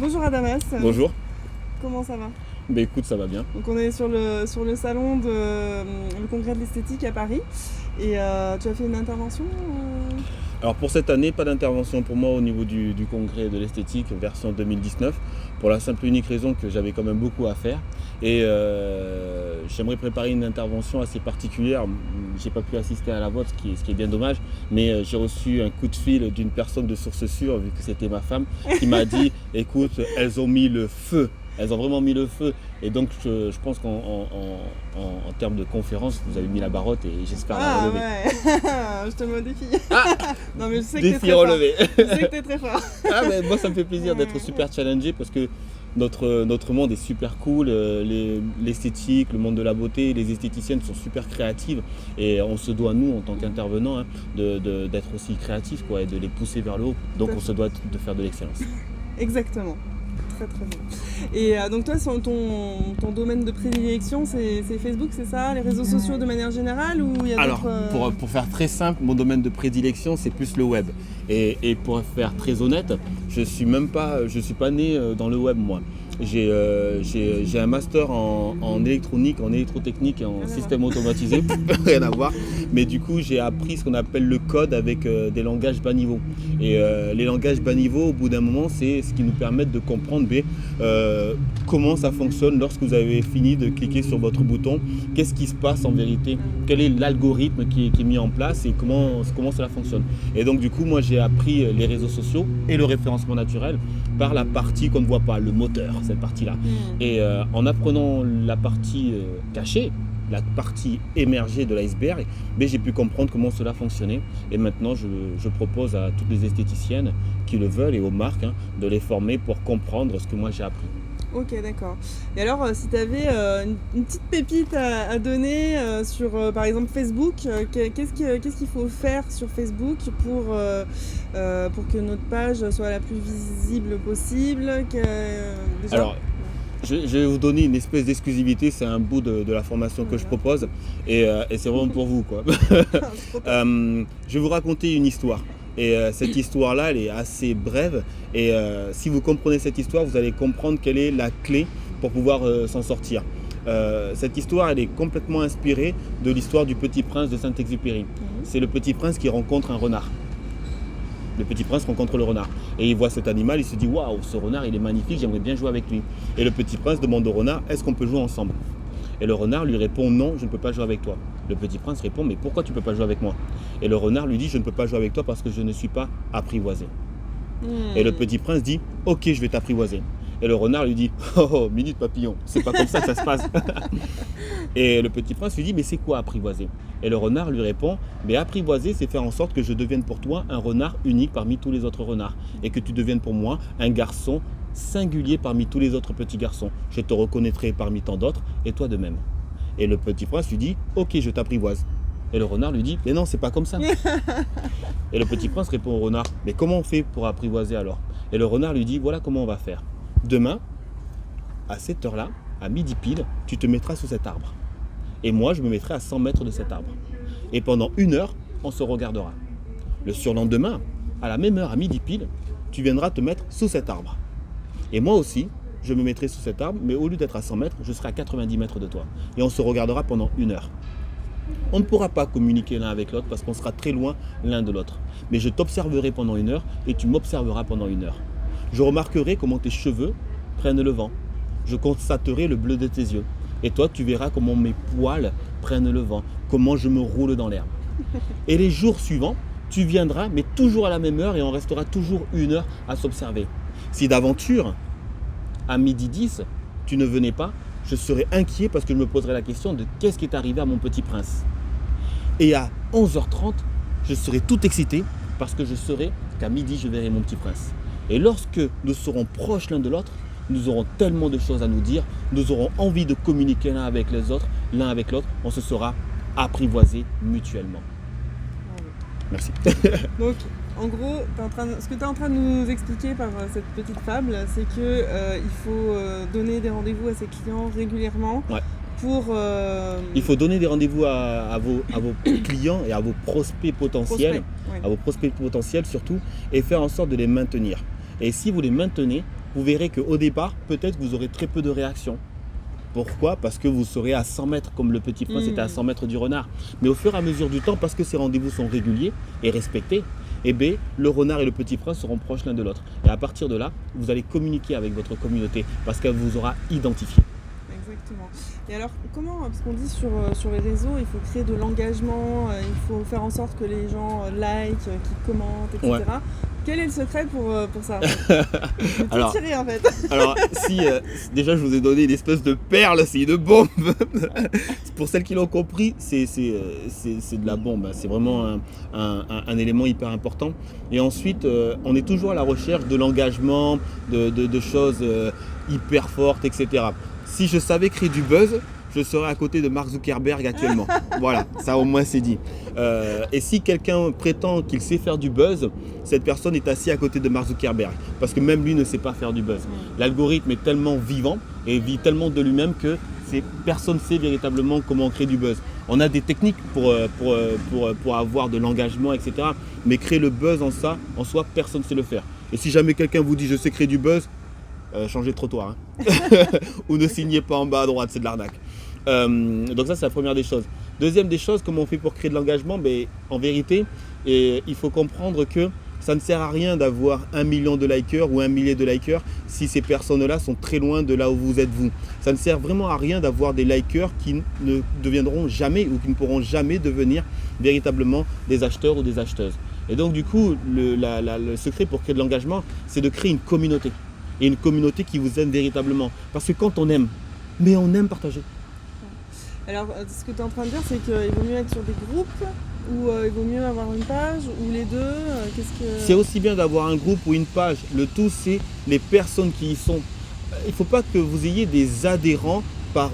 Bonjour Adamas. Bonjour. Comment ça va? Ben écoute, ça va bien. Donc on est sur le salon le congrès de l'esthétique à Paris et tu as fait une intervention Alors pour cette année, pas d'intervention pour moi au niveau du congrès de l'esthétique version 2019, pour la simple et unique raison que j'avais quand même beaucoup à faire et j'aimerais préparer une intervention assez particulière. J'ai pas pu assister à la vôtre, ce qui est bien dommage, mais j'ai reçu un coup de fil d'une personne de source sûre, vu que c'était ma femme, qui m'a dit écoute, elles ont mis le feu. Elles ont vraiment mis le feu. Et donc, je pense qu'en termes de conférence, vous avez mis la barotte et j'espère la relever. Ouais. Je te mets au défi. Ah non, mais je sais que défi relevé. Je sais que t'es très fort. Ah, mais moi, ça me fait plaisir d'être super challengé parce que notre monde est super cool. L'esthétique, le monde de la beauté, les esthéticiennes sont super créatives. Et on se doit, nous, en tant qu'intervenants, d'être aussi créatifs quoi, et de les pousser vers le haut. Donc, on se doit de faire de l'excellence. Exactement. Très très bien. Et donc toi, ton domaine de prédilection, c'est Facebook, c'est ça? Les réseaux sociaux de manière générale ou il y a Alors, d'autres pour faire très simple, mon domaine de prédilection, c'est plus le web. Et pour faire très honnête, je suis pas né dans le web, moi. J'ai un master en électronique, en électrotechnique et en système automatisé, rien à voir. Mais du coup, j'ai appris ce qu'on appelle le code avec des langages bas niveau. Et les langages bas niveau, au bout d'un moment, c'est ce qui nous permet de comprendre comment ça fonctionne lorsque vous avez fini de cliquer sur votre bouton. Qu'est-ce qui se passe en vérité? Quel est l'algorithme qui est mis en place et comment cela fonctionne? Et donc, du coup, moi, j'ai appris les réseaux sociaux et le référencement naturel par la partie qu'on ne voit pas, le moteur, cette partie-là. Et en apprenant la partie cachée, la partie émergée de l'iceberg, j'ai pu comprendre comment cela fonctionnait. Et maintenant, je propose à toutes les esthéticiennes qui le veulent et aux marques de les former pour comprendre ce que moi j'ai appris. Ok, d'accord. Et alors, si tu avais une petite pépite à donner sur, par exemple, Facebook, qu'est-ce qu'il faut faire sur Facebook pour que notre page soit la plus visible possible déjà... Alors, je vais vous donner une espèce d'exclusivité, c'est un bout de la formation que je propose et c'est vraiment pour vous, quoi. Je vais vous raconter une histoire. Et cette histoire-là, elle est assez brève. Et si vous comprenez cette histoire, vous allez comprendre quelle est la clé pour pouvoir s'en sortir. Cette histoire, elle est complètement inspirée de l'histoire du Petit Prince de Saint-Exupéry. C'est le Petit Prince qui rencontre un renard. Le Petit Prince rencontre le renard. Et il voit cet animal, il se dit « Waouh, ce renard, il est magnifique, j'aimerais bien jouer avec lui. » Et le Petit Prince demande au renard « Est-ce qu'on peut jouer ensemble ?» Et le renard lui répond « Non, je ne peux pas jouer avec toi. » Le Petit Prince répond « Mais pourquoi tu ne peux pas jouer avec moi ?» Et le renard lui dit « Je ne peux pas jouer avec toi parce que je ne suis pas apprivoisé. » Et le Petit Prince dit « Ok, je vais t'apprivoiser. » Et le renard lui dit « Oh, minute papillon, c'est pas comme ça que ça se passe. » Et le Petit Prince lui dit « Mais c'est quoi apprivoiser ?» Et le renard lui répond « Mais apprivoiser, c'est faire en sorte que je devienne pour toi un renard unique parmi tous les autres renards. Et que tu deviennes pour moi un garçon singulier parmi tous les autres petits garçons. Je te reconnaîtrai parmi tant d'autres, et toi de même. » Et le Petit Prince lui dit « Ok, je t'apprivoise. » Et le renard lui dit « Mais non, c'est pas comme ça. » Et le Petit Prince répond au renard « Mais comment on fait pour apprivoiser alors ?» Et le renard lui dit « Voilà comment on va faire. Demain, à cette heure-là, à midi pile, tu te mettras sous cet arbre. Et moi, je me mettrai à 100 mètres de cet arbre. Et pendant 1 heure, on se regardera. Le surlendemain, à la même heure, à midi pile, tu viendras te mettre sous cet arbre. Et moi aussi, je me mettrai sous cet arbre, mais au lieu d'être à 100 mètres, je serai à 90 mètres de toi. Et on se regardera pendant 1 heure. On ne pourra pas communiquer l'un avec l'autre parce qu'on sera très loin l'un de l'autre. Mais je t'observerai pendant 1 heure et tu m'observeras pendant 1 heure. Je remarquerai comment tes cheveux prennent le vent. Je constaterai le bleu de tes yeux. Et toi, tu verras comment mes poils prennent le vent, comment je me roule dans l'herbe. Et les jours suivants, tu viendras, mais toujours à la même heure et on restera toujours 1 heure à s'observer. Si d'aventure, à midi 10, tu ne venais pas, je serais inquiet parce que je me poserais la question de qu'est-ce qui est arrivé à mon Petit Prince. Et à 11h30, je serai tout excité parce que je saurai qu'à midi, je verrai mon Petit Prince. Et lorsque nous serons proches l'un de l'autre, nous aurons tellement de choses à nous dire, nous aurons envie de communiquer l'un avec l'autre, on se sera apprivoisés mutuellement. Merci. Donc, en gros, ce que tu es en train de nous expliquer par cette petite fable, c'est qu'il faut donner des rendez-vous à ses clients régulièrement. Ouais. Il faut donner des rendez-vous à vos clients et à vos prospects potentiels, à vos prospects potentiels surtout, et faire en sorte de les maintenir. Et si vous les maintenez, vous verrez qu'au départ, peut-être vous aurez très peu de réactions. Pourquoi? Parce que vous serez à 100 mètres, comme le Petit Prince était à 100 mètres du renard. Mais au fur et à mesure du temps, parce que ces rendez-vous sont réguliers et respectés, eh bien, le renard et le Petit Prince seront proches l'un de l'autre. Et à partir de là, vous allez communiquer avec votre communauté parce qu'elle vous aura identifié. Exactement. Et alors, comment, parce qu'on dit sur les réseaux, il faut créer de l'engagement, il faut faire en sorte que les gens like, qu'ils commentent, etc. Ouais. Quel est le secret pour ça en fait? Je vais tout tirer en fait. Alors, si déjà je vous ai donné une espèce de perle, c'est une bombe. Pour celles qui l'ont compris, c'est de la bombe. C'est vraiment un élément hyper important. Et ensuite, on est toujours à la recherche de l'engagement, de choses hyper fortes, etc. Si je savais créer du buzz, je serais à côté de Mark Zuckerberg actuellement. Voilà, ça au moins c'est dit. Et si quelqu'un prétend qu'il sait faire du buzz, cette personne est assise à côté de Mark Zuckerberg. Parce que même lui ne sait pas faire du buzz. L'algorithme est tellement vivant et vit tellement de lui-même que personne ne sait véritablement comment créer du buzz. On a des techniques pour avoir de l'engagement, etc. Mais créer le buzz en soi, personne ne sait le faire. Et si jamais quelqu'un vous dit je sais créer du buzz, changez de trottoir. Hein. Ou ne signez pas en bas à droite, c'est de l'arnaque. Donc ça c'est la première des choses. Deuxième des choses, comment on fait pour créer de l'engagement? En vérité, il faut comprendre que ça ne sert à rien d'avoir 1 million de likers ou 1 millier de likers si ces personnes-là sont très loin de là où vous êtes vous. Ça ne sert vraiment à rien d'avoir des likers qui ne deviendront jamais ou qui ne pourront jamais devenir véritablement des acheteurs ou des acheteuses. Et donc du coup, le secret pour créer de l'engagement, c'est de créer une communauté. Et une communauté qui vous aime véritablement. Parce que quand on aime, mais on aime partager. Alors, ce que tu es en train de dire, c'est qu'il vaut mieux être sur des groupes ou il vaut mieux avoir une page ou les deux C'est aussi bien d'avoir un groupe ou une page. Le tout, c'est les personnes qui y sont. Il ne faut pas que vous ayez des adhérents parce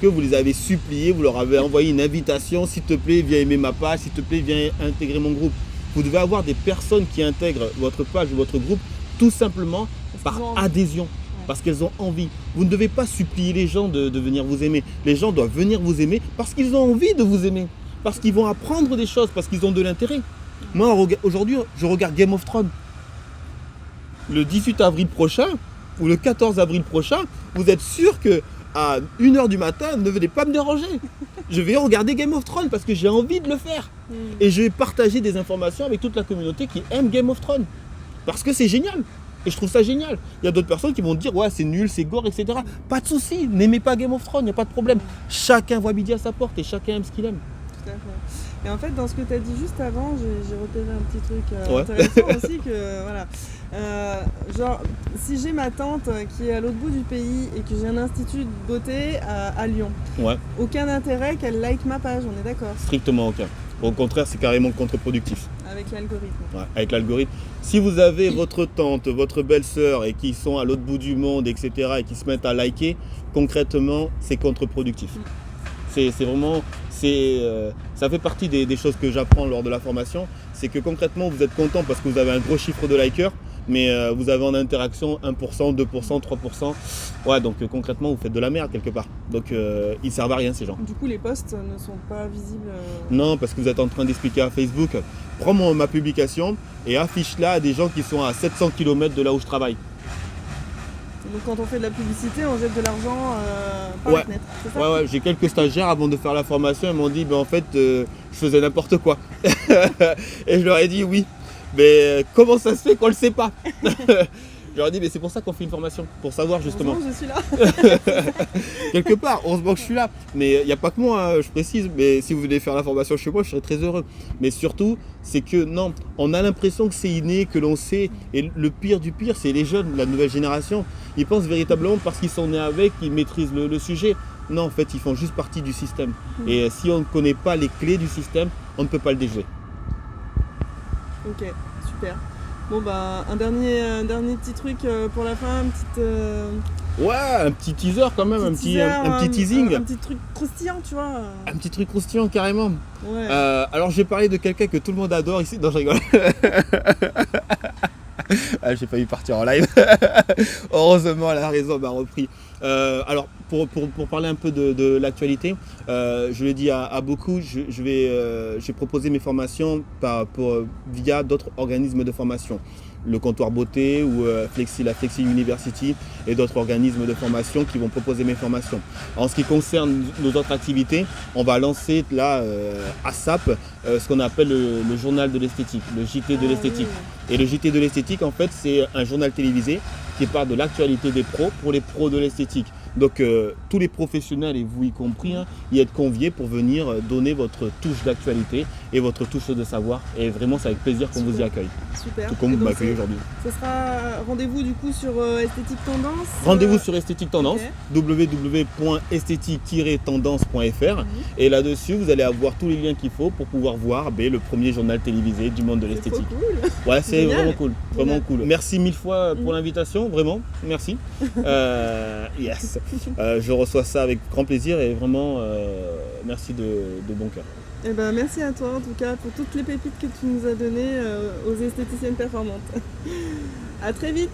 que vous les avez suppliés, vous leur avez envoyé une invitation, s'il te plaît, viens aimer ma page, s'il te plaît, viens intégrer mon groupe. Vous devez avoir des personnes qui intègrent votre page ou votre groupe tout simplement par adhésion, parce qu'elles ont envie. Vous ne devez pas supplier les gens de venir vous aimer. Les gens doivent venir vous aimer parce qu'ils ont envie de vous aimer, parce qu'ils vont apprendre des choses, parce qu'ils ont de l'intérêt. Moi, aujourd'hui, je regarde Game of Thrones. Le 18 avril prochain, ou le 14 avril prochain, vous êtes sûr que à 1h du matin, ne venez pas me déranger. Je vais regarder Game of Thrones parce que j'ai envie de le faire. Et je vais partager des informations avec toute la communauté qui aime Game of Thrones. Parce que c'est génial. Et je trouve ça génial. Il y a d'autres personnes qui vont dire ouais c'est nul, c'est gore, etc. Pas de souci, n'aimez pas Game of Thrones, il n'y a pas de problème. Chacun voit midi à sa porte et chacun aime ce qu'il aime. Tout à fait. Et en fait dans ce que tu as dit juste avant, j'ai repéré un petit truc intéressant aussi que voilà. Genre si j'ai ma tante qui est à l'autre bout du pays et que j'ai un institut de beauté à Lyon, aucun intérêt qu'elle like ma page, on est d'accord? Strictement aucun. Au contraire, c'est carrément contre-productif. Avec l'algorithme. Ouais, avec l'algorithme. Si vous avez votre tante, votre belle-sœur et qui sont à l'autre bout du monde, etc. et qui se mettent à liker, concrètement, c'est contre-productif. C'est vraiment, ça fait partie des choses que j'apprends lors de la formation. C'est que concrètement, vous êtes content parce que vous avez un gros chiffre de likers, mais vous avez en interaction 1%, 2%, 3%. Ouais, donc concrètement, vous faites de la merde quelque part. Donc ils servent à rien ces gens. Du coup, les posts ne sont pas visibles Non, parce que vous êtes en train d'expliquer à Facebook, prends ma publication et affiche-la à des gens qui sont à 700 km de là où je travaille. Donc quand on fait de la publicité, on jette de l'argent par la fenêtre, c'est ça? Ouais, j'ai quelques stagiaires avant de faire la formation, ils m'ont dit, en fait, je faisais n'importe quoi. Et je leur ai dit oui. Mais comment ça se fait qu'on le sait pas? Je leur ai dit, mais c'est pour ça qu'on fait une formation, pour savoir justement. Heureusement, je suis là. Quelque part, heureusement que je suis là. Mais il n'y a pas que moi, hein, je précise. Mais si vous venez faire la formation chez moi, je serais très heureux. Mais surtout, c'est que non, on a l'impression que c'est inné, que l'on sait. Et le pire du pire, c'est les jeunes, la nouvelle génération. Ils pensent véritablement parce qu'ils sont nés avec, qu'ils maîtrisent le sujet. Non, en fait, ils font juste partie du système. Et si on ne connaît pas les clés du système, on ne peut pas le déjouer. Ok, super. Bon bah un dernier petit truc pour la fin, Ouais, un petit teaser quand même, un petit teasing. Un petit truc croustillant, tu vois. Un petit truc croustillant carrément. Ouais. Alors je vais parler de quelqu'un que tout le monde adore ici. Non, je rigole. J'ai failli partir en live. Heureusement, la raison m'a repris. Alors, pour parler un peu de l'actualité, je l'ai dit à beaucoup, j'ai proposé mes formations via d'autres organismes de formation. le comptoir beauté ou la Flexi University et d'autres organismes de formation qui vont proposer mes formations. En ce qui concerne nos autres activités, on va lancer là à SAP ce qu'on appelle le journal de l'esthétique, le JT de l'esthétique. Oui. Et le JT de l'esthétique, en fait, c'est un journal télévisé qui parle de l'actualité des pros pour les pros de l'esthétique. Donc tous les professionnels, et vous y compris, y êtes conviés pour venir donner votre touche d'actualité et votre touche de savoir. Et vraiment, c'est avec plaisir qu'on vous y accueille. Super. Tout comme vous m'accueillez aujourd'hui. Ce sera rendez-vous du coup sur Esthétique Tendance. Rendez-vous sur Esthétique Tendance, Okay. www.esthétique-tendance.fr. Et là-dessus, vous allez avoir tous les liens qu'il faut pour pouvoir voir le premier journal télévisé du monde de l'esthétique. C'est trop cool. Ouais, c'est Génial. vraiment cool. Vraiment Génial. cool. Merci mille fois pour l'invitation, vraiment. Merci. Yes. Je reçois ça avec grand plaisir et vraiment merci de bon cœur. Eh ben, merci à toi en tout cas pour toutes les pépites que tu nous as données aux esthéticiennes performantes. À très vite.